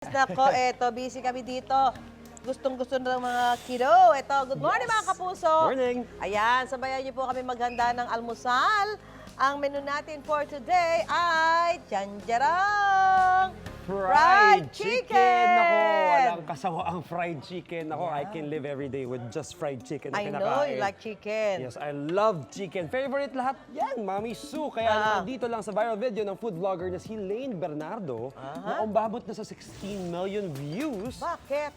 Nako, eto, busy kami dito. Gustong-gusto ng mga kiddo. Eto, good morning mga kapuso. Morning. Ayan, sabayan niyo po kami maghanda ng almusal. Ang menu natin for today ay janjarang! Fried chicken! Nako, walang kasawa ang fried chicken. Nako, I can live every day with just fried chicken na I kinakain. know you like chicken. Yes, I love chicken. Favorite lahat yan, Mami Sue. Kaya naman dito lang sa viral video ng food vlogger na si Lane Bernardo na umbabot na sa 16 million views. Bakit?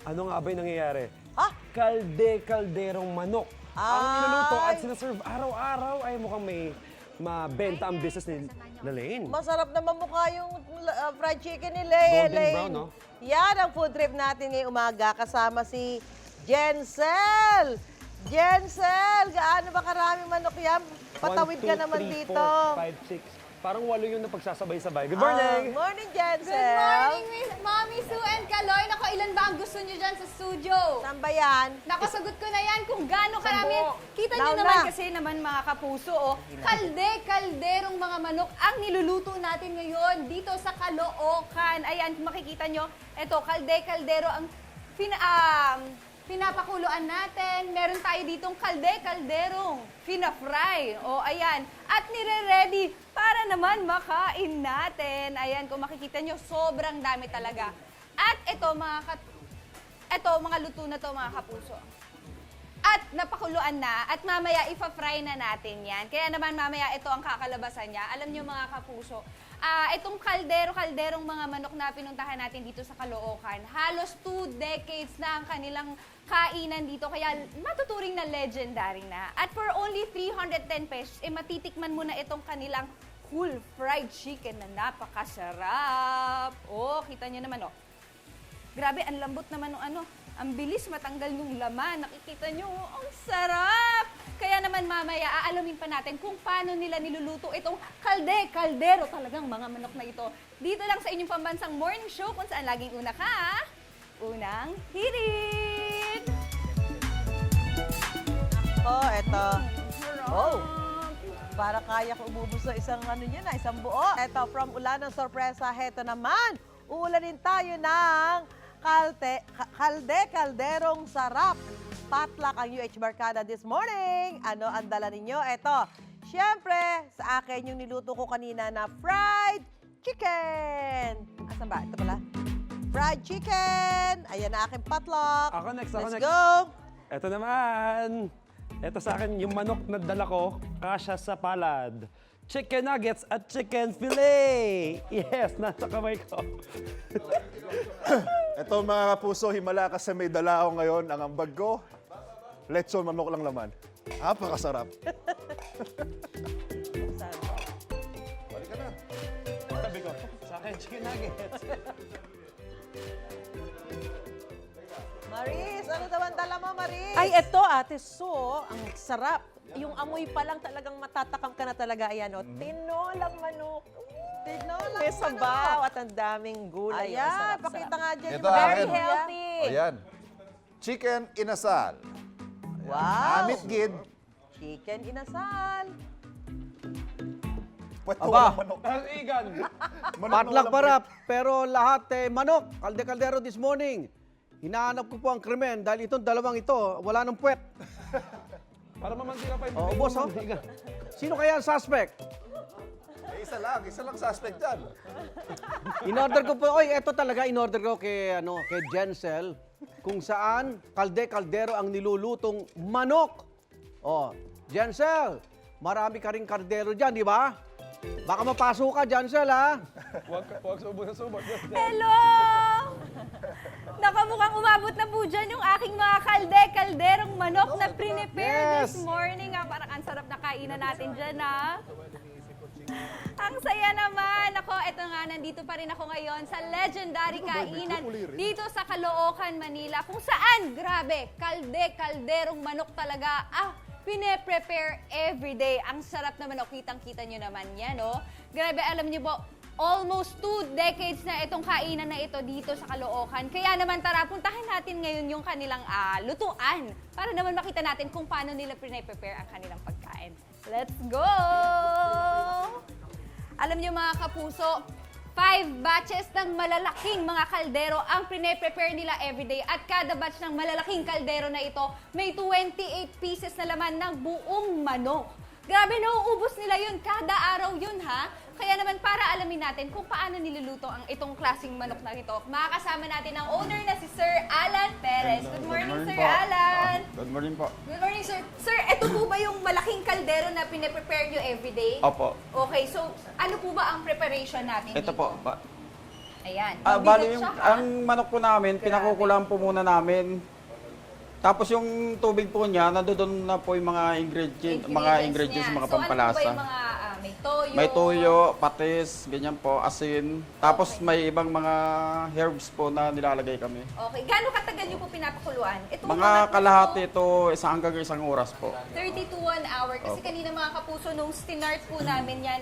Ano nga ba yung nangyayari? Ah! Kalderong manok. Ang niluluto at Ay! sinaserve araw-araw ay mukhang may mabenta ang business ni Lane. Masarap naman mukha yung fried chicken ni Golden Elaine. brown, no? Yan ang food trip natin ngayong umaga kasama si Jensel. Jensel, gaano ba karaming manok yan? Patawid ka naman dito. 1, 2, 3, 4, 5, 6. Parang 8 yung napagsasabay-sabay. Good morning! Morning, Jensel. Good morning, Miss Mommy Sue and Kaloy. Nako, ilan ba ang gusto nyo dyan sa studio? Saan ba yan? Nakasagot ko na yan kung gaano karami. Kita nyo Now naman na. kasi naman mga kapuso, oh, kalderong mga manok ang niluluto natin ngayon dito sa Caloocan. Ayan, kung makikita nyo, eto, kaldero ang pinapakuluan natin. Meron tayo ditong kalderong fina-fry. O, ayan. At nire-ready para naman makain natin. Ayan, kung makikita nyo, sobrang dami talaga. At ito, mga luto na to, mga kapuso. At napakuluan na, at mamaya ipa-fry na natin yan. Kaya naman mamaya ito ang kakalabasan niya. Alam niyo mga kapuso, itong kalderong mga manok na pinuntahan natin dito sa Caloocan, halos 2 decades na ang kanilang kainan dito, kaya matuturing na legendary na. At for only 310 pesos, matitikman mo na itong kanilang full fried chicken na napakasarap. Oh, kita niyo naman, oh. Grabe, ang lambot naman ng ano. Ang bilis matanggal yung laman. Nakikita nyo, oh, ang sarap! Kaya naman mamaya, aalamin pa natin kung paano nila niluluto itong kaldero talagang mga manok na ito. Dito lang sa inyong pambansang morning show kung saan laging una ka. Unang hirit! Oh, eto. Oh. Para kaya ko umubos sa isang isang buo. Eto, from ulan ng sorpresa, heto naman. Uulanin tayo ng kalderong sarap. Patlak ang UH Barkada this morning. Ano ang dala ninyo? Eto, syempre, sa akin yung niluto ko kanina na fried chicken. Asan ba? Ito pala. Fried chicken. Ayan na aking patlak. Ako next, Let's go. Ito naman. Ito sa akin, yung manok na dala ko, kasya sa palad. Chicken nuggets at chicken fillet. Yes, nasa kamay ko. Ito mga kapuso, himala kasi may dala ako ngayon. Ang ambag ko, lechon manok lang laman. Napakasarap. Balik ka na. Sabi ko, sa akin, chicken nuggets. Maris, ano daw ang dala mo, Maris? Ay, eto Ate So, ang sarap. Yung amoy pa lang talagang matatakam ka na talaga. Ayan, o, tinolang manok. Tinolang May sabaw at ang daming gulay. Ang Ayan, sarap, pakita sarap. nga dyan. Ito yung akin. Very mga- healthy. Ayan. Chicken inasal. Wow. Amit gid. Chicken inasal. Pwede Aba. walang manok. Igan. Manok na Patlak walang para, pero lahat manok. Kaldero this morning. Hinahanap ko po ang krimen dahil itong dalawang ito, wala nang puwet. Para mamantika pa yung Oo, boss, oh. Sino kaya ang suspect? Isa lang suspect dyan. In-order ko po, ito talaga in-order ko kay Jensel, kung saan kaldero ang nilulutong manok. Oh, Jensel, marami ka ring kaldero dyan, di ba? Baka mapasok ka, Jensel, ha? Huwag subo na subo. Hello! Nakamukhang umabot na po dyan yung aking mga kalderong manok na prepare Yes. this morning. Parang ang sarap na kainan natin dyan, ha? Ang saya naman. Ako, eto nga, nandito pa rin ako ngayon sa legendary kainan dito sa Caloocan, Manila. Kung saan, grabe, kalderong manok talaga. Pine-prepare everyday. Ang sarap naman, kitang-kita nyo naman yan, oh. Grabe, alam nyo po, almost 2 decades na itong kainan na ito dito sa Caloocan. Kaya naman tara, puntahan natin ngayon yung kanilang lutuan para naman makita natin kung paano nila prepare ang kanilang pagkain. Let's go! Alam niyo mga kapuso, 5 batches ng malalaking mga kaldero ang prepare nila everyday. At kada batch ng malalaking kaldero na ito, may 28 pieces na laman ng buong manok. Grabe, nauubos nila yun. Kada araw yun, ha? Kaya naman, para alamin natin kung paano niluluto ang itong klaseng manok na ito, makakasama natin ang owner na si Sir Alan Perez. Good morning, Sir Alan. Good morning po. Good morning, sir. Sir, ito po ba yung malaking kaldero na pine-prepare nyo everyday? Opo. Okay, so ano po ba ang preparation natin Ito dito? po. Ayan. Bali, Mabigat yung, siya, ha? ang manok po namin, pinakukulang po muna namin. Tapos yung tubig po niya, nandoon na po yung mga ingredients, niya. mga So, pampalasa. ano po ba yung mga may toyo? May toyo, patis, ganyan po, asin. Tapos may ibang mga herbs po na nilalagay kami. Okay. Gaano katagal nyo po pinapakuluan? Itong Mga to, kalahati ito, hanggang isang oras po. 30 to 1 hour. Kasi Opo. kanina mga kapuso, nung stinart po namin yan,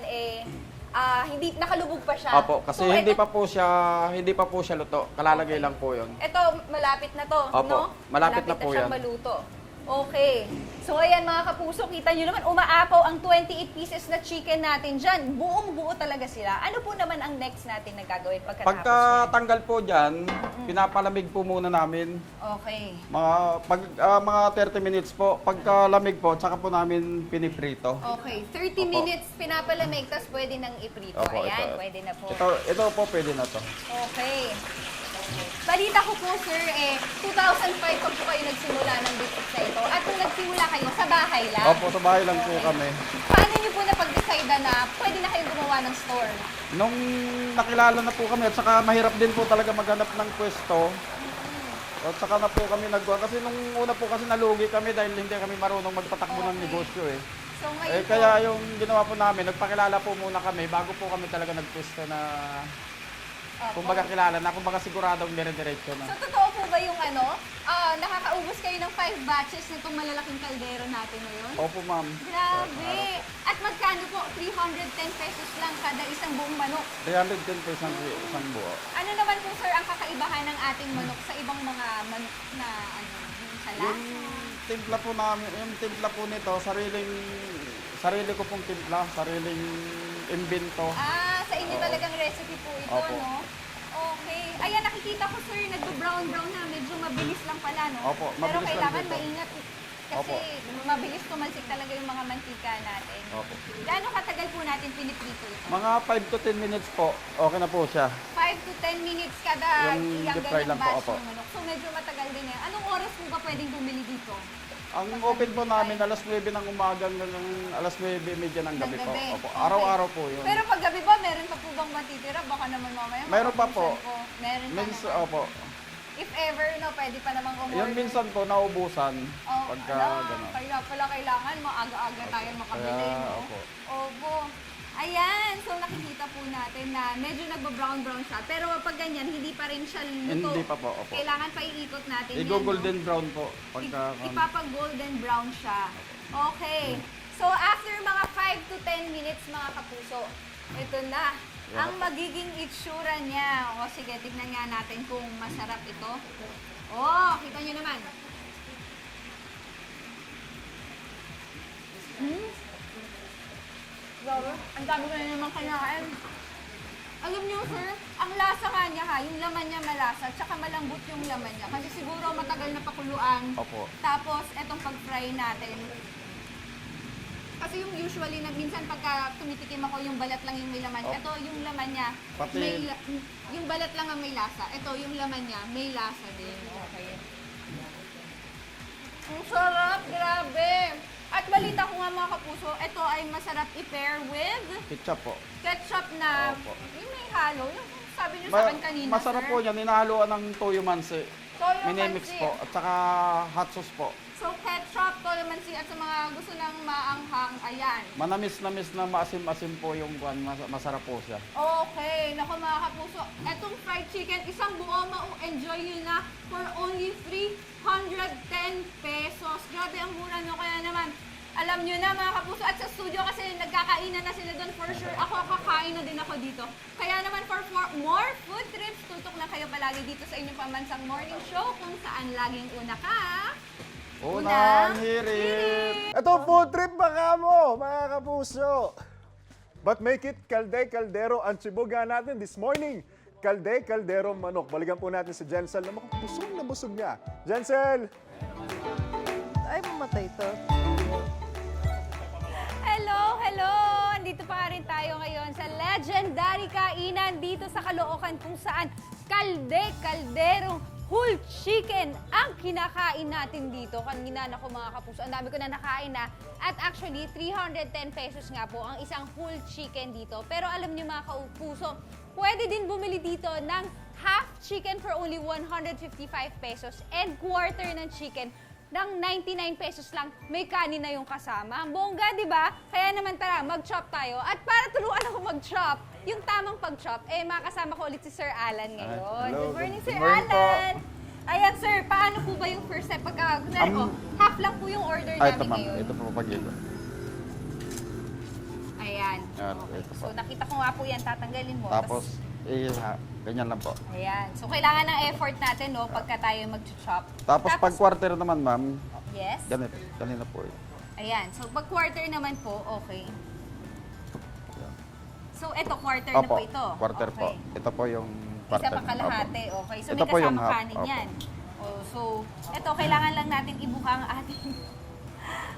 hindi, nakalubog pa siya. Opo, kasi So, hindi ito- pa po siya luto. Kalalagay lang po 'yon. Ito, malapit na to, Opo, no? malapit na po siyang yan. maluto. Okay. So, ayan mga kapuso, kita nyo naman, umaapaw ang 28 pieces na chicken natin dyan. Buong-buo talaga sila. Ano po naman ang next natin na gagawin pagkatapos yan? Pagkatanggal po diyan, pinapalamig po muna namin. Okay. Mga 30 minutes po. Pagkalamig po, tsaka po namin piniprito. Okay. 30 Opo. minutes pinapalamig, tapos pwede nang iprito. Opo, Ayan, ito. pwede na po. Ito po, pwede na to. Okay. Balita ko po, sir, 2005 pa po kayo nagsimula ng business na ito. At nung nagsimula kayo, sa bahay lang. Opo, sa bahay lang po kami. Paano niyo po napag-decide na pwede na kayong gumawa ng store? Nung nakilala na po kami, at saka mahirap din po talaga maghanap ng pwesto. At saka na po kami nagwa. Kasi nung una po kasi nalugi kami dahil hindi kami marunong magpatakbo ng Okay. negosyo eh. So ngayon Kaya yung ginawa po namin, nagpakilala po muna kami bago po kami talaga nagpwesto na kumbaga kilala na, kumbaga siguradong dire-diretso na. So, totoo po ba yung nakakaubos kayo ng 5 batches nitong malalaking kaldero natin ngayon? Opo, ma'am. Grabe! At magkano po? 310 pesos lang kada isang buong manok. 310 po isang buo. Ano naman po, sir, ang kakaibahan ng ating manok sa ibang mga manok na yung sa Yung lasa? timpla po namin, yung timpla po nito, sarili ko pong timpla, sariling imbento. Sa inyo talagang recipe po ito, Opo. no? Okay. Ayan, nakikita ko, sir, nag-brown-brown na. Medyo mabilis lang pala, no? Opo, Pero mabilis lang kailangan dito. maingat. Kasi mabilis tumalsik talaga yung mga mantika natin. Opo. Gaano katagal po natin piniprito ito? Mga 5 to 10 minutes po, okay na po siya. 5 to 10 minutes kada Yung iyang deep fry ganyang lang po, batch opo. ng manok. So medyo matagal din eh. Anong oras po ba pwedeng bumili dito? Ang open po namin alas 9 ng umaga hanggang alas 9:30 ng gabi po. Gabi. Opo. Okay. Araw-araw po yun. Pero pag gabi ba, meron pa po bang matitira? Baka naman mamaya. Mayroon pa po. maubusan ko. Meron pa naman. Opo. If ever, no, pwede pa namang umorder. Yung minsan po naubusan Oh, pagka gano'n. kaya pala kailangan maaga-aga tayo makabili, Kaya, no? opo. Opo. Ayan, so nakikita po natin na medyo nagba-brown-brown siya. Pero pag ganyan, hindi pa rin siya luto. Hindi pa po, opo. Kailangan pa iikot natin I-golden no? brown po. Pagka, Ipapag-golden brown siya. Okay. So after mga 5 to 10 minutes, mga kapuso, ito na. Ang magiging itsura niya. O sige, tignan nga natin kung masarap ito. Oh, kita niyo naman. Grabe, ang dami ko na naman kinain. Alam niyo, sir, ang lasa nga niya ha, yung laman niya malasa, tsaka malambot yung laman niya. Kasi siguro matagal na pakuluan. Opo. Tapos, etong pag-fry natin. Kasi yung usually, minsan pagka tumitikim ako, yung balat lang yung may laman. Ito, yung laman niya, Pati- yung balat lang ang may lasa. Ito, yung laman niya, may lasa din. Okay. Ang sarap, grabe. At balita ko nga mga kapuso, ito ay masarap i-pair with ketchup po. ketchup na Opo. yung may halo. Yung sabi niyo sa akin kanina, Masarap sir. po yan. Inahaluan ng toyo mansi. Toyo Minimix mansi. po. At saka hot sauce po. So, ketchup, calamansi, at sa mga gusto ng maanghang, ayan. Manamis-namis na maasim-asim po yung buwan. Masarap po siya. Okay, naku mga kapuso, etong fried chicken, isang buo, enjoy nyo na for only 310 pesos. Grabe, ang mura nyo. Kaya naman, alam nyo na mga kapuso, at sa studio kasi nagkakainan na sila doon for sure. Ako, kakain na din ako dito. Kaya naman for more food trips, tutok na kayo palagi dito sa inyong pamansang morning show kung saan laging una ka. Unang hirit! Ito, food trip baka mo, mga kapuso. But make it kalde, kaldero ang tsibuga natin this morning. Kalde, kaldero, manok. Balikan po natin si Jensel na busog na busog niya. Jensel! Ay, mamatay to. Hello, hello! Andito pa rin tayo ngayon sa legendary kainan dito sa Caloocan kung saan kalde-kalderong whole chicken ang kinakain natin dito. Kanina na mga kapuso, ang dami ko na nakain na. At actually, 310 pesos nga po ang isang whole chicken dito. Pero alam niyo mga kapuso, pwede din bumili dito ng half chicken for only 155 pesos and quarter ng chicken ng 99 pesos lang, may kanin na yung kasama. Ang bongga, di ba? Kaya naman tara, mag-chop tayo. At para tulungan ako mag-chop, yung tamang pag-chop, makasama ko ulit si Sir Alan ngayon. Hello, Good morning, Sir good morning po. Alan! Ayan, sir, paano po ba yung first step? Pagka, half lang po yung order Ito namin ma'am, ngayon. ito po pag-ikot. Ayan. Yan, Okay. ito po. So, nakita ko nga po yan, tatanggalin mo. Tapos, ganyan lang po. Ayan. So, kailangan ng effort natin, no, pagka tayo mag-chop. Tapos pag quarter naman ma'am, Yes? ganito, kanina po. Ayan. So, pag quarter naman po, okay. So, ito, quarter na Opo, po ito. quarter po. Okay. Ito po yung Isa quarter. pa kalahati, okay. So, Ito may po yung kasama half, kanin opo. yan. Oh, so, ito, kailangan lang natin ibuka ang ating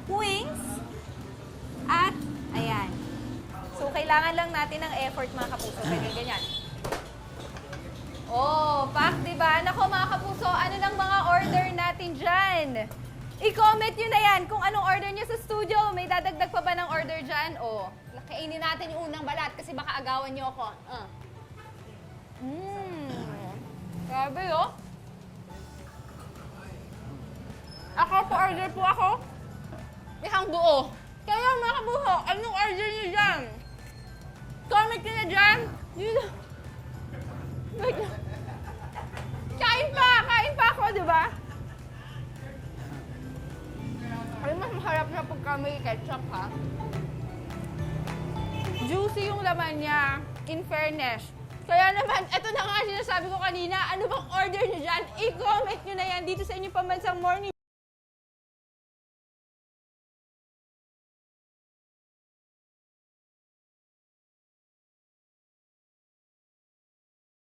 wings. At, ayan. So, kailangan lang natin ng effort, mga kapuso. Kaya ganyan. Oh, pak, di ba? Nako, mga kapuso, ano lang mga order natin dyan? I-comment nyo na yan kung anong order nyo sa studio. May dadagdag pa ba ng order dyan? O, kainin natin yung unang balat kasi baka agawan nyo ako. Grabe, oh. Ako, pa-order po ako. Isang buo. Kaya mga kabuho, anong order nyo dyan? Comment nyo na dyan. Wait lang. Kain pa ako, di ba? Ay, mas masarap na pagka may ketchup, ha? Juicy yung laman niya, in fairness. Kaya naman, eto na nga sinasabi ko kanina, ano bang order nyo dyan? I-comment nyo na yan dito sa inyong pambansang morning.